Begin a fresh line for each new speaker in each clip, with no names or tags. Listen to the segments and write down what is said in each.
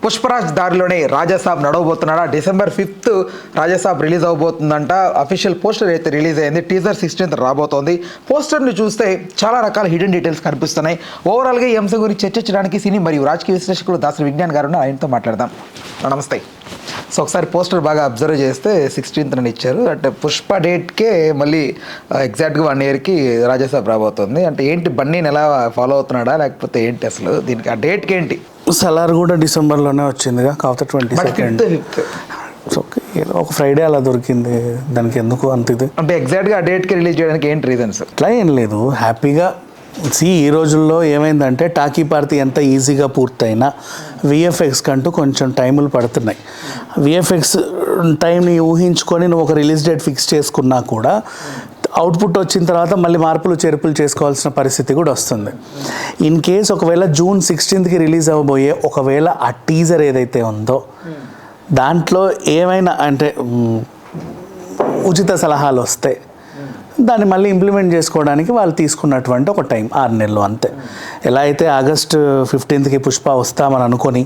పుష్పరాజ్ దారిలోనే రాజాసాబ్ నడవబోతున్నాడా? December 5th Rajasaab release అవబోతుందంట. అఫీషియల్ పోస్టర్ అయితే రిలీజ్ అయింది. టీజర్ 16th రాబోతోంది. పోస్టర్ని చూస్తే చాలా రకాల హిడెన్ డీటెయిల్స్ కనిపిస్తున్నాయి. ఓవరాల్గా ఈ అంశం గురించి చర్చించడానికి సినీ మరియు రాజకీయ విశ్లేషకులు దాసరి విజ్ఞాన్ గారు ఆయనతో మాట్లాడదాం. నమస్తే. సో ఒకసారి పోస్టర్ బాగా అబ్జర్వ్ చేస్తే 16th ఇచ్చారు. అంటే పుష్ప డేట్కే మళ్ళీ ఎగ్జాక్ట్గా 1 yearకి రాజాసాబ్ రాబోతుంది. అంటే ఏంటి, బన్నీని ఎలా ఫాలో అవుతున్నాడా లేకపోతే ఏంటి అసలు దీనికి ఆ డేట్కి ఏంటి?
సలార్ కూడా డిసెంబర్లోనే వచ్చిందిగా, కాకపోతే 22nd. ఓకే, ఏదో ఒక ఫ్రైడే అలా దొరికింది. దానికి ఎందుకు అంత ఇది
అంటే ఎగ్జాక్ట్గా ఆ డేట్కి రిలీజ్ చేయడానికి ఏంటి రీజన్స్?
అట్లా ఏం లేదు, హ్యాపీగా. ఈ రోజుల్లో ఏమైందంటే టాకీ పార్టీ ఎంత ఈజీగా పూర్తయినా విఎఫ్ఎక్స్ కంటూ కొంచెం టైములు పడుతున్నాయి. విఎఫ్ఎక్స్ టైంని ఊహించుకొని నువ్వు ఒక రిలీజ్ డేట్ ఫిక్స్ చేసుకున్నా కూడా అవుట్పుట్ వచ్చిన తర్వాత మళ్ళీ మార్పులు చేర్పులు చేసుకోవాల్సిన పరిస్థితి కూడా వస్తుంది. ఇన్ కేస్ ఒకవేళ June 16th రిలీజ్ అవ్వబోయే ఒకవేళ ఆ టీజర్ ఏదైతే ఉందో దాంట్లో ఏమైనా అంటే ఉచిత సలహాలు వస్తే దాన్ని మళ్ళీ ఇంప్లిమెంట్ చేసుకోవడానికి వాళ్ళు తీసుకున్నటువంటి ఒక టైం 6 నెలలు అంతే. ఎలా అయితే August 15th పుష్ప వస్తామని అనుకొని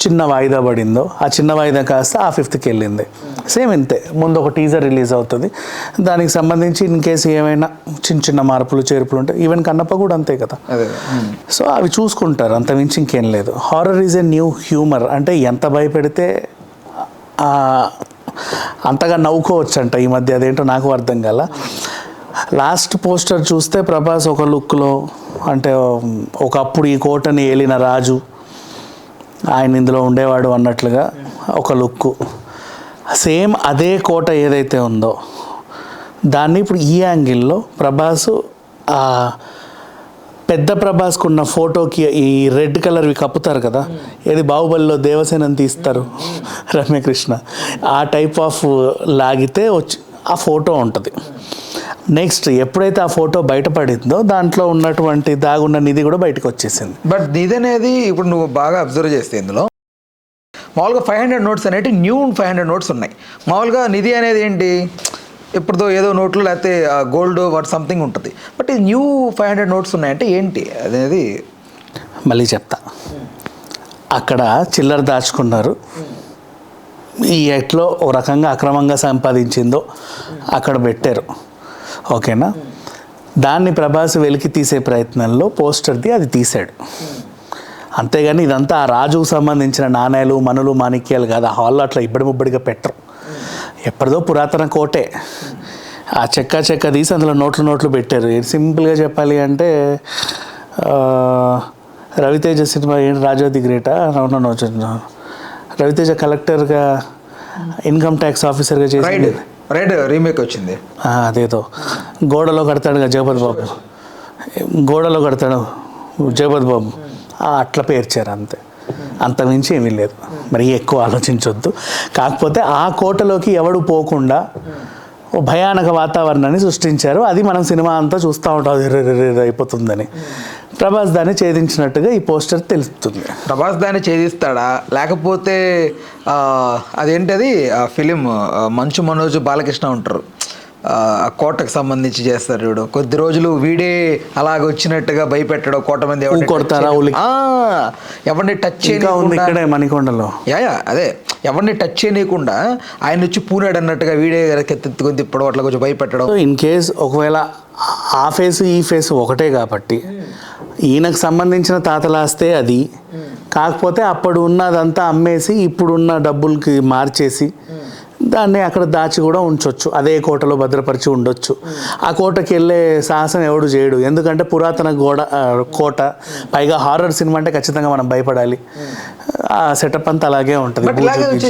చిన్న వాయిదా పడిందో ఆ చిన్న వాయిదా కాస్త ఆ 5th వెళ్ళింది. సేమ్ ఇంతే, ముందు ఒక టీజర్ రిలీజ్ అవుతుంది, దానికి సంబంధించి ఇన్ కేసు ఏమైనా చిన్న చిన్న మార్పులు చేర్పులు ఉంటాయి. ఈవెన్ కన్నప్ప కూడా అంతే కదా. సో అవి చూసుకుంటారు, అంత మించి ఇంకేం లేదు. Horror is a new humour. అంటే ఎంత భయపెడితే అంతగా నవ్వుకోవచ్చు అంట ఈ మధ్య. అదేంటో నాకు అర్థం కాల. లాస్ట్ పోస్టర్ చూస్తే ప్రభాస్ ఒక లుక్లో, అంటే ఒకప్పుడు ఈ కోటని ఏలిన రాజు ఆయన ఇందులో ఉండేవాడు అన్నట్లుగా ఒక లుక్కు. సేమ్ అదే కోట ఏదైతే ఉందో దాన్ని ఇప్పుడు ఈ యాంగిల్లో ప్రభాసు పెద్ద ప్రభాస్కు ఉన్న ఫోటోకి ఈ రెడ్ కలర్వి కప్పుతారు కదా, ఏది బాహుబలిలో దేవసేనని తీస్తారు రమ్యకృష్ణ, ఆ టైప్ ఆఫ్ లాగితే వచ్చి ఆ ఫోటో ఉంటుంది. నెక్స్ట్ ఎప్పుడైతే ఆ ఫోటో బయటపడిందో దాంట్లో ఉన్నటువంటి దాగున్న నిధి కూడా బయటకు వచ్చేసింది.
బట్ నిధి అనేది ఇప్పుడు నువ్వు బాగా అబ్జర్వ్ చేస్తే ఇందులో మామూలుగా 500 notes అనేవి న్యూ 500 notes ఉన్నాయి. మామూలుగా నిధి అనేది ఏంటి, ఇప్పుడుతో ఏదో నోట్లు లేకపోతే గోల్డ్ వాట్ సంథింగ్ ఉంటుంది. బట్ ఇది న్యూ 500 notes ఉన్నాయంటే ఏంటి అనేది
మళ్ళీ చెప్తా. అక్కడ చిల్లర దాచుకున్నారు, ఈ ఎట్లో ఓ రకంగా అక్రమంగా సంపాదించిందో అక్కడ పెట్టారు, ఓకేనా. దాన్ని ప్రభాస్ వెలికి తీసే ప్రయత్నంలో పోస్టర్ది అది తీశాడు. అంతేగాని ఇదంతా ఆ రాజుకు సంబంధించిన నాణేలు మనులు మాణిక్యాలు కాదు. ఆ హాల్లో అట్లా ఇబ్బడి ముబ్బడిగా పెట్టరు. ఎప్పటిదో పురాతన కోటే, ఆ చెక్క తీసి అందులో నోట్లు పెట్టారు. సింపుల్గా చెప్పాలి అంటే రవితేజ సినిమా ఏంటి, రాజా ది గ్రేటా, రవితేజ కలెక్టర్గా ఇన్కమ్ ట్యాక్స్ ఆఫీసర్గా చేసి
రైడ్ రీమేక్ వచ్చింది.
అదేదో గోడలో కడతాడుగా జగపతి బాబు, గోడలో కడతాడు జగపతి బాబు, అట్లా పేర్చారు అంతే, అంతమించి ఏమీ లేదు. మరి ఎక్కువ ఆలోచించొద్దు. కాకపోతే ఆ కోటలోకి ఎవడు పోకుండా ఓ భయానక వాతావరణాన్ని సృష్టించారు. అది మనం సినిమా అంతా చూస్తూ ఉంటాం అయిపోతుందని. ప్రభాస్ దాన్ని ఛేదించినట్టుగా ఈ పోస్టర్ తెలుస్తుంది.
ప్రభాస్ దాన్ని ఛేదిస్తాడా లేకపోతే అదేంటది ఆ ఫిలిం మంచు మనోజ్ బాలకృష్ణ ఉంటారు, కోటకు సంబంధించి చేస్తారు చూడు, కొద్ది రోజులు వీడే అలాగ వచ్చినట్టుగా భయపెట్టడం, కోట మంది
కొడతారా,
ఎవరిని టచ్
ఇక్కడే మణికొండలో
అదే ఎవరిని టచ్ చేయకుండా ఆయన వచ్చి పూనాడు అన్నట్టుగా వీడే కెత్తెత్తుకొని తిప్పడం, అట్లా కొంచెం భయపెట్టడం.
ఇన్ కేస్ ఒకవేళ ఆ ఫేసు ఈ ఫేసు ఒకటే కాబట్టి ఈయనకు సంబంధించిన తాతలాస్తే అది, కాకపోతే అప్పుడు ఉన్నదంతా అమ్మేసి ఇప్పుడున్న డబ్బులకి మార్చేసి దాన్ని అక్కడ దాచి కూడా ఉంచవచ్చు, అదే కోటలో భద్రపరిచి ఉండొచ్చు. ఆ కోటకి వెళ్ళే సాహసం ఎవడు చేయడు, ఎందుకంటే పురాతన కోట, పైగా హారర్ సినిమా అంటే ఖచ్చితంగా మనం భయపడాలి. ఆ సెటప్ అంతా అలాగే ఉంటుంది.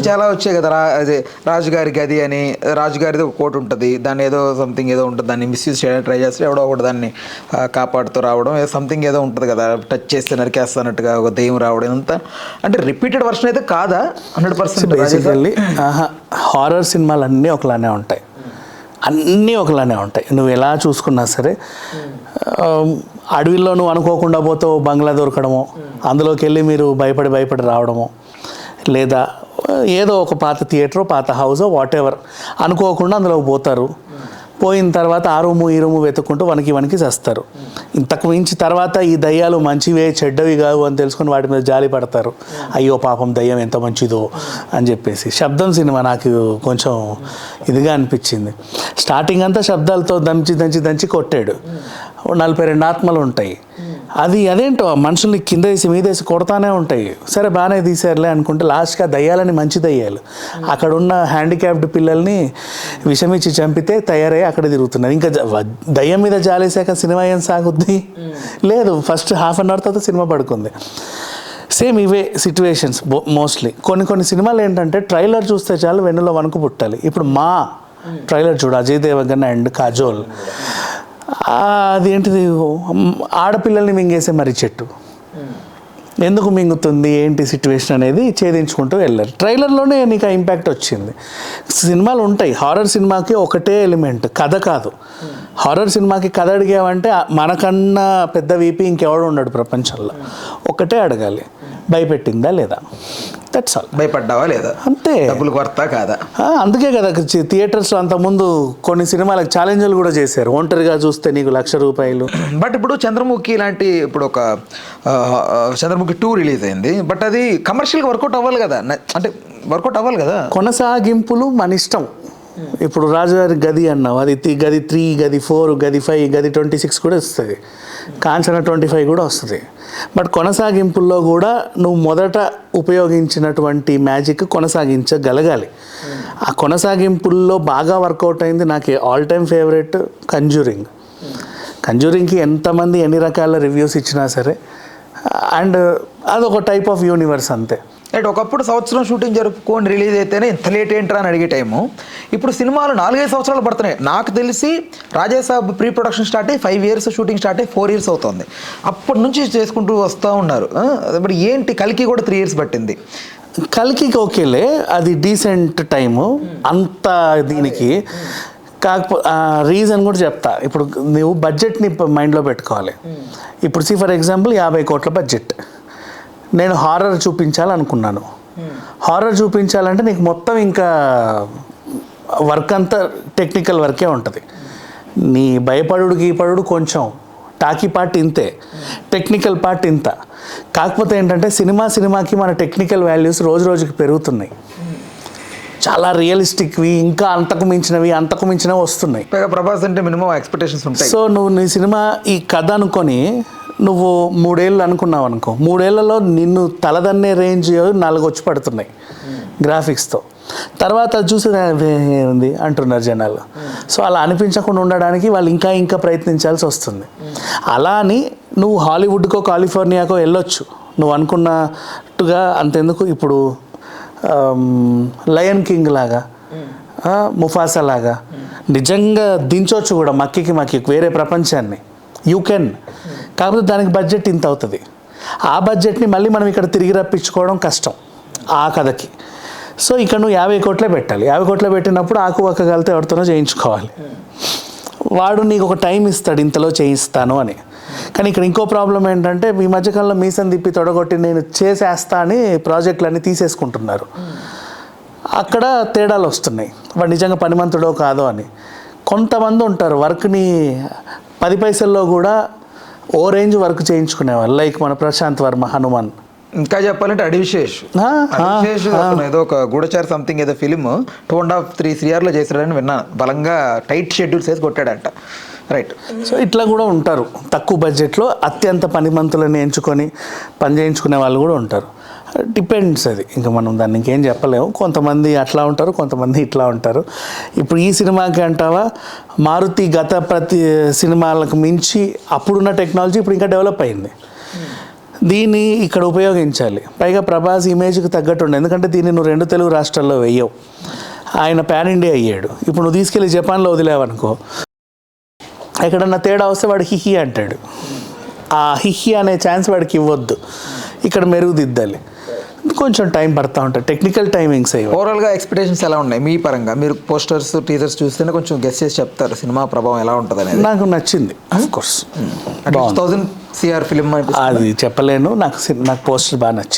చాలా వచ్చాయి కదా, అదే రాజుగారి గది అని, రాజుగారిది ఒక కోట ఉంటుంది, దాన్ని ఏదో సంథింగ్ ఏదో ఉంటుంది, దాన్ని మిస్యూజ్ చేయడానికి ట్రై చేస్తే ఎవడో ఒకటి దాన్ని కాపాడుతూ రావడం, సంథింగ్ ఏదో ఉంటుంది కదా, టచ్ చేస్తే నరికేస్తానట్టుగా ఒక దెయ్యం రావడం, అంతా అంటే రిపీటెడ్ వర్షన్ అయితే కాదా 100%?
బేసికల్లీ హారర్ సినిమాలు అన్నీ ఒకలానే ఉంటాయి, అన్నీ ఒకలానే ఉంటాయి. నువ్వు ఎలా చూసుకున్నా సరే, అడవిలో నువ్వు అనుకోకుండా పోతే బంగ్లా దొరకడమో, అందులోకి వెళ్ళి మీరు భయపడి రావడమో, లేదా ఏదో ఒక పాత థియేటర్, పాత హౌస్, వాట్ ఎవర్ అనుకోకుండా అందులోకి పోతారు, పోయిన తర్వాత ఆ రూము ఈ రూము వెతుక్కుంటూ వనికి చేస్తారు. ఇంతకు మించి తర్వాత ఈ దయ్యాలు మంచివే చెడ్డవి కావు అని తెలుసుకొని వాటి మీద జాలి పడతారు. అయ్యో పాపం దయ్యం ఎంత మంచిదో అని చెప్పేసి. శబ్దం సినిమా నాకు కొంచెం ఇదిగా అనిపించింది. స్టార్టింగ్ అంతా శబ్దాలతో దంచి కొట్టాడు. 42 ఆత్మలు ఉంటాయి. అదేంటో మనుషుల్ని కింద వేసి మీద వేసి కొడతానే ఉంటాయి. సరే బాగానే తీసారులే అనుకుంటే లాస్ట్గా దయ్యాలని మంచి దయ్యాలు అక్కడ ఉన్న హ్యాండిక్యాప్డ్ పిల్లల్ని విషమిచ్చి చంపితే తయారై అక్కడ తిరుగుతున్నారు. ఇంకా దయ్యం మీద జాలేసాక సినిమా ఏం సాగుద్ది? లేదు, ఫస్ట్ హాఫ్ అన్ అవర్ తర్వాత సినిమా పడుకుంది. సేమ్ ఇవే సిచ్యువేషన్స్ మోస్ట్లీ. కొన్ని సినిమాలు ఏంటంటే ట్రైలర్ చూస్తే చాలు వెన్నులో వణుకు పుట్టాలి. ఇప్పుడు మా ట్రైలర్ చూడు, అజయ్ దేవగన్ అండ్ కాజోల్, అదేంటిది ఆడపిల్లల్ని మింగేసే మరి చెట్టు ఎందుకు మింగుతుంది ఏంటి సిచ్యువేషన్ అనేది ఛేదించుకుంటూ వెళ్ళారు. ట్రైలర్లోనే నీకు ఆ ఇంపాక్ట్ వచ్చింది. సినిమాలు ఉంటాయి, హారర్ సినిమాకి ఒకటే ఎలిమెంట్, కథ కాదు. హారర్ సినిమాకి కథ అడిగావంటే మనకన్నా పెద్ద వీపీ ఇంకెవడు ఉండడు ప్రపంచంలో. ఒకటే అడగాలి, భయపెట్టిందా లేదా, దట్స్ ఆల్.
భయపడ్డావా లేదా,
అంతే.
డబ్బులు కొరత కాదా?
అందుకే కదా థియేటర్స్లో అంతకుముందు కొన్ని సినిమాలకు ఛాలెంజ్లు కూడా చేశారు. ఒంటరిగా చూస్తే నీకు ₹1,00,000.
బట్ ఇప్పుడు చంద్రముఖి లాంటి ఇప్పుడు ఒక చంద్రముఖి 2 రిలీజ్ అయింది. బట్ అది కమర్షియల్గా వర్కౌట్ అవ్వాలి కదా, అంటే వర్కౌట్ అవ్వాలి కదా.
కొనసాగింపులు మన ఇష్టం. ఇప్పుడు రాజుగారి గది అన్నావు, అది గది 3, గది 4, గది 5, గది 26 కూడా వస్తుంది. కాంచన 25 కూడా వస్తుంది. బట్ కొనసాగింపుల్లో కూడా నువ్వు మొదట ఉపయోగించినటువంటి మ్యాజిక్ కొనసాగించగలగాలి. ఆ కొనసాగింపుల్లో బాగా వర్కౌట్ అయింది నాకు ఆల్ టైమ్ ఫేవరెట్ కంజూరింగ్కి ఎంతమంది ఎన్ని రకాల రివ్యూస్ ఇచ్చినా సరే, అండ్ అదొక టైప్ ఆఫ్ యూనివర్స్ అంతే.
రైట్. ఒకప్పుడు సంవత్సరం షూటింగ్ జరుపుకొని రిలీజ్ అయితేనే ఇంత లేట్ ఏంట్రా అని అడిగే టైము ఇప్పుడు సినిమాలు 4-5 సంవత్సరాలు పడుతున్నాయి. నాకు తెలిసి రాజాసాబ్ ప్రీ ప్రొడక్షన్ స్టార్ట్ అయ్యి 5 years, షూటింగ్ స్టార్ట్ అయ్యి 4 years అవుతుంది. అప్పటి నుంచి చేసుకుంటూ వస్తూ ఉన్నారు. మరి ఏంటి కల్కి కూడా 3 years పట్టింది.
కల్కి ఓకేలే, అది డీసెంట్ టైము అంత దీనికి. కాకపోతే రీజన్ కూడా చెప్తా. ఇప్పుడు నువ్వు బడ్జెట్ని మైండ్లో పెట్టుకోవాలి. ఇప్పుడు ఫర్ ఎగ్జాంపుల్ 50 కోట్ల బడ్జెట్, నేను హారర్ చూపించాలనుకున్నాను. హారర్ చూపించాలంటే నీకు మొత్తం ఇంకా వర్క్ అంతా టెక్నికల్ వర్కే ఉంటుంది. నీ భయపడుడు కొంచెం, టాకీ పార్ట్ ఇంతే, టెక్నికల్ పార్ట్ ఇంత. కాకపోతే ఏంటంటే సినిమాకి మన టెక్నికల్ వాల్యూస్ రోజుకి పెరుగుతున్నాయి. చాలా రియలిస్టిక్వి, ఇంకా అంతకు మించినవి వస్తున్నాయి.
ప్రభాస్ అంటే మినిమం ఎక్స్పెక్టేషన్స్ ఉంటాయి.
సో నువ్వు నీ సినిమా ఈ కథ అనుకొని నువ్వు 3 ఏళ్ళు అనుకున్నావు అనుకో, 3 ఏళ్లలో నిన్ను తలదన్నే రేంజ్ 4 వచ్చి పడుతున్నాయి గ్రాఫిక్స్తో. తర్వాత చూసి ఉంది అంటున్నారు జనాలు. సో అలా అనిపించకుండా ఉండడానికి వాళ్ళు ఇంకా ప్రయత్నించాల్సి వస్తుంది. అలా అని నువ్వు హాలీవుడ్కో కాలిఫోర్నియాకో వెళ్ళొచ్చు నువ్వు అనుకున్నట్టుగా. అంతెందుకు, ఇప్పుడు లయన్ కింగ్ లాగా, ముఫాసా లాగా నిజంగా దించవచ్చు కూడా మక్కికి వేరే ప్రపంచాన్ని. You can. కాకపోతే దానికి బడ్జెట్ ఇంత అవుతుంది. ఆ బడ్జెట్ని మళ్ళీ మనం ఇక్కడ తిరిగి రప్పించుకోవడం కష్టం ఆ కథకి. సో ఇక్కడ నువ్వు 50 కోట్లే పెట్టాలి. 50 కోట్లే పెట్టినప్పుడు ఆకు ఒక్క కలితే ఎవరితోనో చేయించుకోవాలి. వాడు నీకు ఒక టైం ఇస్తాడు, ఇంతలో చేయిస్తాను అని. కానీ ఇక్కడ ఇంకో ప్రాబ్లం ఏంటంటే ఈ మధ్యకాలంలో మీసం తిప్పి తొడగొట్టి నేను చేసేస్తా అని ప్రాజెక్టులన్నీ తీసేసుకుంటున్నారు. అక్కడ తేడాలు వస్తున్నాయి. వాడు నిజంగా పనిమంతుడో కాదో అని. కొంతమంది ఉంటారు వర్క్ని 10 పైసల్లో కూడా ఓ రేంజ్ వర్క్ చేయించుకునేవాళ్ళు. లైక్ మన ప్రశాంత్ వర్మ, హనుమాన్.
ఇంకా చెప్పాలంటే అడివిశేష్ ఏదో ఒక గూఢచారి సంథింగ్ ఏదో ఫిలిం 2.5-3 yearsలో చేశాడని విన్నాను. బలంగా టైట్ షెడ్యూల్స్ వేసి కొట్టాడంట. రైట్.
సో ఇట్లా కూడా ఉంటారు. తక్కువ బడ్జెట్లో అత్యంత పనిమంతులను ఎంచుకొని పని చేయించుకునే వాళ్ళు కూడా ఉంటారు. డిపెండ్స్ అది. ఇంకా మనం దాన్ని ఇంకేం చెప్పలేము. కొంతమంది అట్లా ఉంటారు, కొంతమంది ఇట్లా ఉంటారు. ఇప్పుడు ఈ సినిమాకి అంటావా, మారుతి గత ప్రతి సినిమాలకు మించి అప్పుడున్న టెక్నాలజీ ఇప్పుడు ఇంకా డెవలప్ అయింది. దీన్ని ఇక్కడ ఉపయోగించాలి. పైగా ప్రభాస్ ఇమేజ్కి తగ్గట్టు ఉండే, ఎందుకంటే దీన్ని నువ్వు 2 తెలుగు రాష్ట్రాల్లో వెయ్యవు. ఆయన పాన్ ఇండియా అయ్యాడు. ఇప్పుడు నువ్వు తీసుకెళ్ళి జపాన్లో వదిలేవనుకో, ఎక్కడన్నా తేడా వస్తే వాడు హిహి అంటాడు. ఆ హిహి అనే ఛాన్స్ వాడికి ఇవ్వద్దు. ఇక్కడ మెరుగుదిద్దాలి. కొంచెం టైం పడతా ఉంటాయి, టెక్నికల్ టైమింగ్స్ అయ్యి.
ఓవరాల్గా ఎక్స్పెక్టేషన్స్ ఎలా ఉన్నాయి మీ పరంగా? మీరు పోస్టర్స్, టీజర్స్ చూస్తేనే కొంచెం గెస్ చేసి చెప్తారు సినిమా ప్రభావం ఎలా ఉంటుంది అనేది.
నాకు నచ్చింది, ఆఫ్ కోర్స్.
1000 CR ఫిలిం
అది చెప్పలేను. నాకు పోస్టర్ బాగా నచ్చింది.